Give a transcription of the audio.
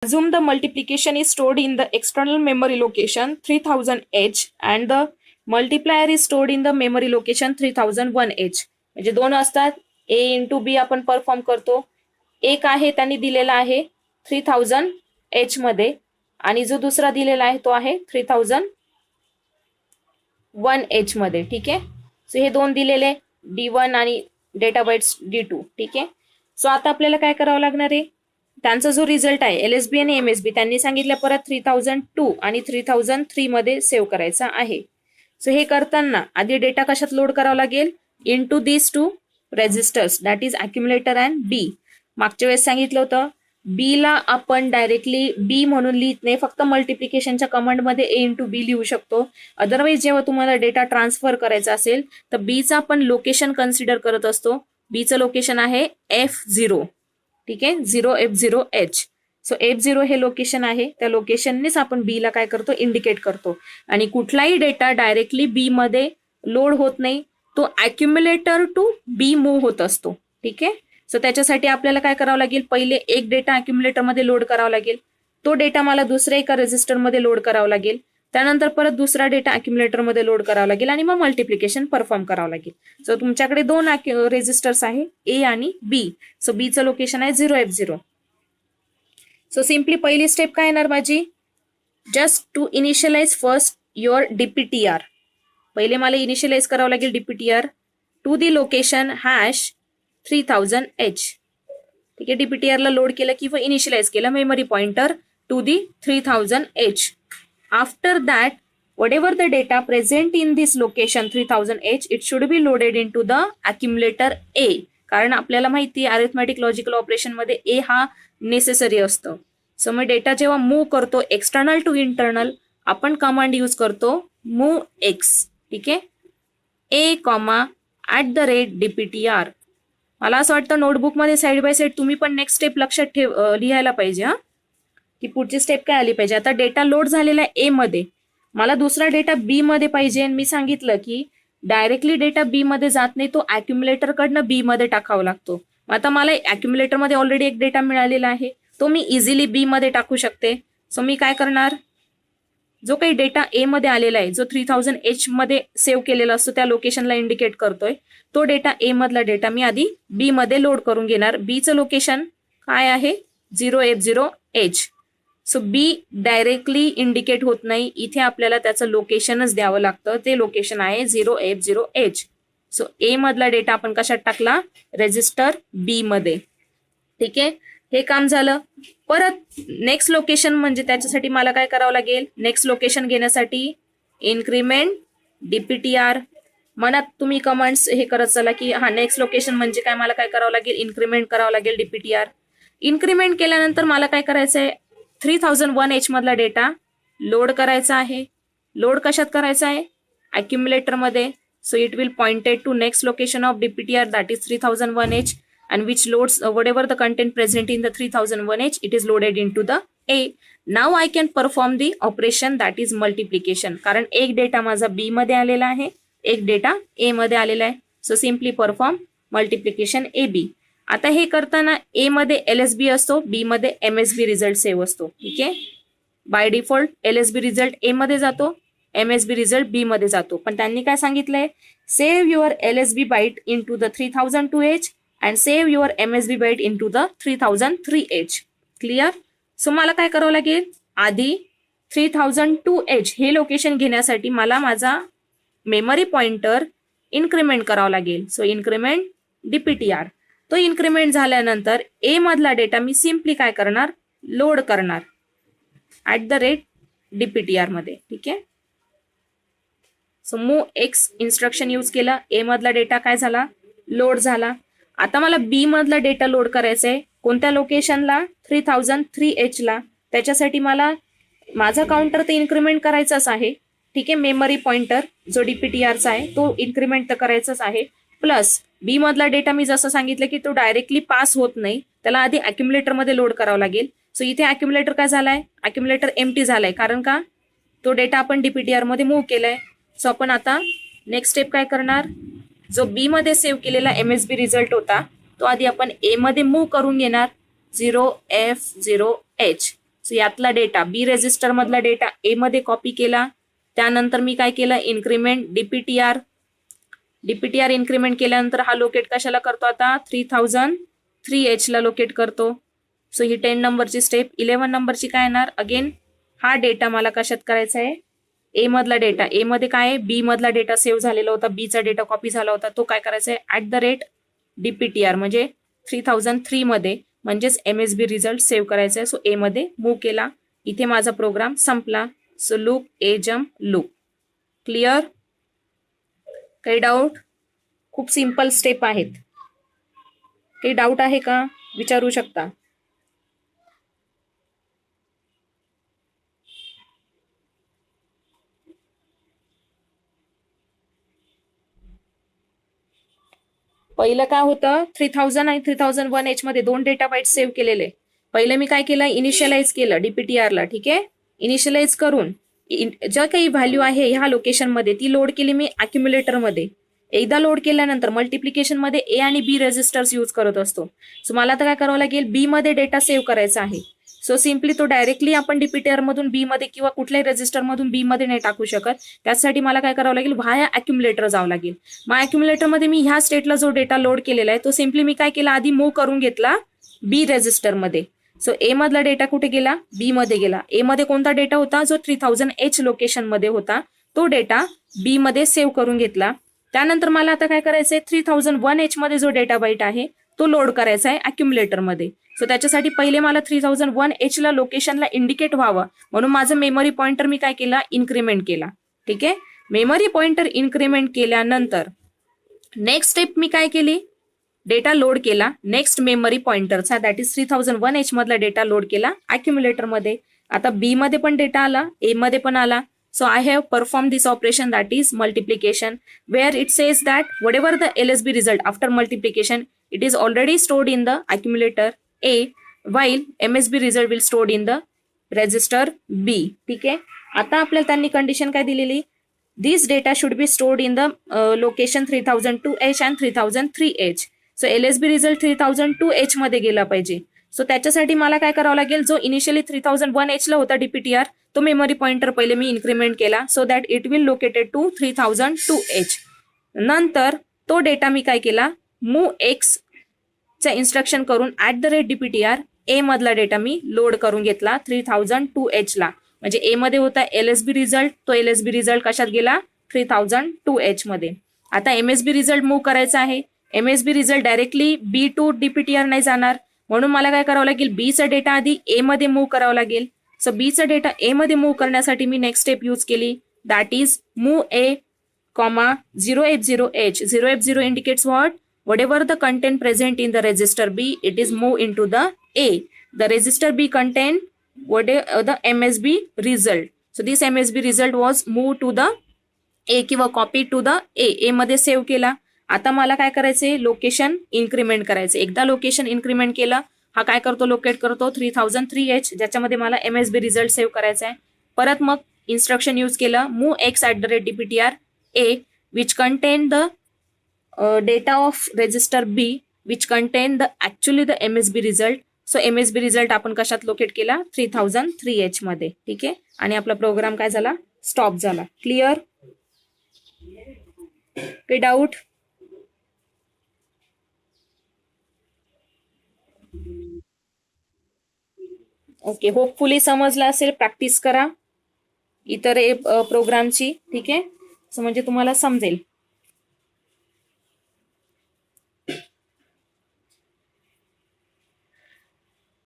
assume the multiplication is stored in the external memory location 3000H and the multiplier is stored in the memory location 3001H. म्हणजे दोन असतात, A into बी आपण perform करतो. एक आहे त्यांनी दिलेला आहे 3000H मध्ये आणि जो दुसरा दिलेला आहे तो आहे 3001H मध्ये. ठीक आहे. सो हे दोन दिलेले D1 आणि डेटा बाइट्स D2. ठीक आहे. सो आता आपल्याला काय करावं लागणार आहे, त्यांचा जो रिझल्ट आहे LSB आणि MSB त्यांनी सांगितलं परत 3002 आणि 3003 मध्ये सेव्ह करायचा आहे. सो हे करताना आधी डेटा कशात लोड करावा लागेल, into this two registers that is accumulator and B. मागच्या वेळेस सांगितलं होतं बी ला आपण डायरेक्टली बी म्हणून लिहित नाही, फक्त मल्टिप्लिकेशनच्या कमांडमध्ये A इंटू बी लिहू शकतो. अदरवाईज जेव्हा तुम्हाला डेटा ट्रान्सफर करायचा असेल तर बीचं आपण लोकेशन कन्सिडर करत असतो. बीचं लोकेशन आहे F0. ठीक आहे, 0F0H. सो F0 हे लोकेशन आहे, त्या लोकेशननेच आपण बी ला काय करतो, इंडिकेट करतो. आणि कुठलाही डेटा डायरेक्टली बी मध्ये लोड होत नाही, तो अक्युमुलेटर टू बी मूव्ह होत असतो. ठीक आहे. सो त्याच्यासाठी आपल्याला काय करावं लागेल, पहिले एक डेटा अक्युमुलेटर मध्ये लोड करावा लागेल, तो डेटा मला दुसऱ्या एका रेजिस्टर मध्ये लोड करावा लागेल, त्यानंतर परत दुसरा डेटा अक्युमुलेटर मध्ये लोड करावा लागेल आणि मग मल्टिप्लिकेशन परफॉर्म करावं लागेल. सो तुमच्याकडे दोन रेजिस्टर्स आहे A आणि B. सो बीचं लोकेशन आहे 0F0. सो सिम्पली पहिली स्टेप काय येणार माझी, just to initialize first your DPTR. पहिले मला इनिशियलाइज करावं लागेल DPTR to the location hash 3000H. ठीक आहे. DPTR ला लोड केलं किंवा इनिशियलाइज केलं memory pointer to the 3000H. After that, whatever the data present in this location 3000H, it should be loaded into the accumulator A. कारण आपल्याला माहिती आहे अरिथमेटिक लॉजिकल ऑपरेशन मध्ये A हा नेसेसरी असतो. सो मग डेटा जेव्हा मूव्ह करतो एक्सटर्नल टू इंटरनल, आपण कमांड यूज करतो मूव्ह एक्स. ठीक आहे. A@DPTR. मला असं वाटतं नोटबुकमध्ये साईड बाय साईड तुम्ही पण नेक्स्ट स्टेप लक्षात लिहायला पाहिजे हा, की पुढची स्टेप काय आली पाहिजे. आता डेटा लोड झालेला आहे A मध्ये, मला दुसरा डेटा B मध्ये पाहिजे. मी सांगितलं की डायरेक्टली डेटा B मध्ये जात नाही, तो अक्युमुलेटर कडनं B मध्ये टाकावा लागतो. आता मला अक्युमुलेटर मध्ये ऑलरेडी एक डेटा मिळालेला आहे, तो मी इझिली B मध्ये टाकू शकते. सो मी काय करणार, जो काही डेटा A मध्ये आलेला आहे, जो 3000H मध्ये सेव्ह केलेला असतो त्या लोकेशनला इंडिकेट करतोय, तो डेटा A मधला डेटा मी आधी B मध्ये लोड करून घेणार. बीचं लोकेशन काय आहे 0F0H. So be directly indicate होत नाही, इथे आपल्याला त्याचं लोकेशनच द्यावं लागतं, ते लोकेशन आहे 0F0H. सो A मधला डेटा आपण कशात टाकला, रेजिस्टर B मध्ये. ठीक आहे. हे काम झालं. परत नेक्स्ट लोकेशन म्हणजे त्याच्यासाठी मला काय करावं लागेल, नेक्स्ट लोकेशन घेण्यासाठी इन्क्रीमेंट DPTR. मनात तुम्ही कमांड्स हे करत चला की हा नेक्स्ट लोकेशन म्हणजे काय, मला काय करावं लागेल, इन्क्रीमेंट करावं लागेल DPTR. इन्क्रीमेंट केल्यानंतर मला काय करायचं आहे, 3001H मधला डेटा लोड करायचा आहे. लोड कशात करायचा आहे, अक्युमुलेटर मध्ये. So it will pointed to next location of DPTR that is 3001H and which loads whatever the content present in the 3001H, it is loaded into the A. Now I can perform the operation that is multiplication. कारण एक data माझा B मध्ये आलेला आहे, एक data A मध्ये आलेला आहे. So simply perform multiplication AB. आता हे करताना A मध्ये LSB असतो, B मध्ये MSB रिझल्ट सेव्ह असतो. ठीक आहे. By default LSB result A मध्ये जातो, MSB रिझल्ट B मध्ये जातो. पण त्यांनी काय सांगितलंय, save your LSB byte into the 3002H and save your MSB byte into the 3003H. Clear. So मला काय करावं लागेल, आधी 3002H हे लोकेशन घेण्यासाठी मला माझा मेमरी पॉइंटर इन्क्रीमेंट करावा लागेल. So increment DPTR. तो इन्क्रीमेंट झाल्यानंतर A मधला डेटा मी सिम्पली काय करणार, लोड करणार @DPTR मध्ये. ठीक आहे. So move x instruction use केलं, A मधला डेटा काय झाला, लोड झाला. आता मला B मधला डेटा लोड करायचा आहे, कोणत्या लोकेशनला, 3003H ला. त्याच्यासाठी मला माझा काउंटर तर इन्क्रीमेंट करायचाच आहे. ठीक आहे. मेमरी पॉइंटर जो DPTRचा आहे तो इन्क्रीमेंट तर करायचाच आहे. प्लस B मधला डेटा मी जसं सांगितलं की तो डायरेक्टली पास होत नाही, त्याला आधी अक्युमुलेटर मध्ये लोड करावं लागेल. सो इथे अक्युमुलेटर काय झालाय, अक्युमुलेटर एम्प्टी झालाय, कारण का तो डेटा आपण DPTR मध्ये मूव्ह केलाय. सो आपण आता नेक्स्ट स्टेप काय करणार, जो B मध्ये सेव्ह केलेला MSB रिझल्ट होता तो आधी आपण A मध्ये मूव्ह करून घेणार 0F0H. सो यातला डेटा बी रेजिस्टर मधला डेटा ए मध्ये कॉपी केला. त्यानंतर मी काय केलं, इन्क्रीमेंट डीपीटीआर इन्क्रीमेंट केल्यानंतर हा लोकेट कशाला करतो आता 3003H ला लोकेट करतो. सो ही 10 नंबरची स्टेप. 11 नंबरची काय येणार, अगेन हा डेटा मला कशात करायचा आहे, ए मधला डेटा, ए मध्ये काय आहे, बी मधला डेटा सेव्ह झालेला होता, बी चा डेटा कॉपी झाला होता, तो काय करायचा आहे @DPTR म्हणजे 3003 मध्ये, म्हणजेच MSB रिझल्ट सेव्ह करायचा आहे. सो ए मध्ये मूव्ह केला. इथे माझा प्रोग्राम संपला. सो लूप ए जम्प लूप. क्लिअर? काही डाऊट? खूप सिंपल स्टेप आहेत. काही डाऊट आहे का, विचारू शकता. पहिलं काय होतं, 3000 आणि 3001H मध्ये 2 डेटा बाईट सेव्ह केलेले. पहिलं मी काय केलं, इनिशियलाइज केलं डीपीटीआरला. ठीक आहे, इनिशियलाइज करून ज्या काही व्हॅल्यू आहे ह्या लोकेशन मध्ये ती लोड केली मी अक्युम्युलेटर मध्ये. एकदा लोड केल्यानंतर मल्टिप्लिकेशन मध्ये ए आणि बी रेजिस्टर्स यूज करत असतो. सो मला आता काय करावं लागेल, बी मध्ये डेटा सेव्ह करायचा आहे. सो सिम्पली तो डायरेक्टली आपण डीपीटीआर मधून बी मध्ये किंवा कुठल्याही रेजिस्टर मधून बी मध्ये नाही टाकू शकत. त्यासाठी मला काय करावं लागेल, व्हाया अक्युम्युलेटर जावं लागेल. मग अक्युम्युलेटर मध्ये मी ह्या स्टेटला जो डेटा लोड केलेला आहे तो सिम्पली मी काय केला, आधी मूव्ह करून घेतला बी रेजिस्टर मध्ये. सो ए मधला डेटा कुठे गेला, बी मध्ये गेला. ए मध्ये कोणता डेटा होता, जो 3000H लोकेशन मध्ये होता, तो डेटा बी मध्ये सेव्ह करून घेतला. त्यानंतर मला आता काय करायचंय, 3001H मध्ये जो डेटा बाईट आहे तो लोड करायचा आहे अक्युम्युलेटर मध्ये. सो त्याच्यासाठी पहिले मला 3001H ला लोकेशनला इंडिकेट व्हावं म्हणून माझं मेमरी पॉइंटर मी काय केला, इन्क्रीमेंट केला. ठीक आहे, मेमरी पॉइंटर इन्क्रीमेंट केल्यानंतर नेक्स्ट स्टेप मी काय केली, डेटा लोड केला नेक्स्ट मेमरी पॉइंटरचा, दॅट इज 3001H मधला डेटा लोड केला अक्युम्युलेटर मध्ये. आता बी मध्ये पण डेटा आला, ए मध्ये पण आला. So I have performed this operation, that is multiplication, where it says that whatever the LSB result after multiplication, it is already stored in the accumulator A, while MSB result will stored in the register B. ठीक आहे, आता आपल्याला त्यांनी condition काय दिलेली, this data should be stored in the location 3002H and 3003H. So LSB result 3002H मध्ये गेला पाहिजे. सो त्याच्यासाठी मला काय करावं लागेल, जो इनिशियली 3001H ला होता डीपीटीआर तो मेमरी पॉइंटर पहिले मी इन्क्रीमेंट केला, so that it will located to 3002H. नंतर तो डेटा मी काय केला, मूव्ह एक्स चा इन्स्ट्रक्शन करून @DPTR ए मधला डेटा मी लोड करून घेतला 3002H ला. म्हणजे ए मध्ये होता LSB रिझल्ट, तो LSB रिझल्ट कशात गेला, 3002H मध्ये. आता MSB रिझल्ट मूव्ह करायचा आहे. MSB result directly B to DPTR नाही जाणार, म्हणून मला काय करावं लागेल, बी चा डेटा आधी ए मध्ये मूव्ह करावा लागेल. सो बी चा डेटा ए मध्ये मूव्ह करण्यासाठी मी नेक्स्ट स्टेप यूज केली, that is move A, 0F0H. 0F0 indicates what? Whatever the content present in the register B, it is moved into the A. The register B contain whatever the MSB result. So this MSB result was moved to the A किंवा copied to the A. A मध्ये save केला. आता मला काय करायचंय, location increment करायचं. एकदा location increment केलं, हा काय करतो, लोकेट करतो 3003H, ज्याच्यामध्ये मला MSB रिझल्ट सेव्ह करायचा आहे. परत मग इन्स्ट्रक्शन यूज केलं, move X @DPTR A, which contain the data of register B, which contain the actually the MSB result. So MSB result आपण कशात लोकेट केला, 3003H मध्ये. ठीक आहे, आणि आपला प्रोग्राम काय झाला, स्टॉप झाला. क्लिअर? काही डाऊट? ओके, होपफुली समजलं असेल. प्रॅक्टिस करा इतर प्रोग्रामची. ठीक आहे, सो म्हणजे तुम्हाला समजेल.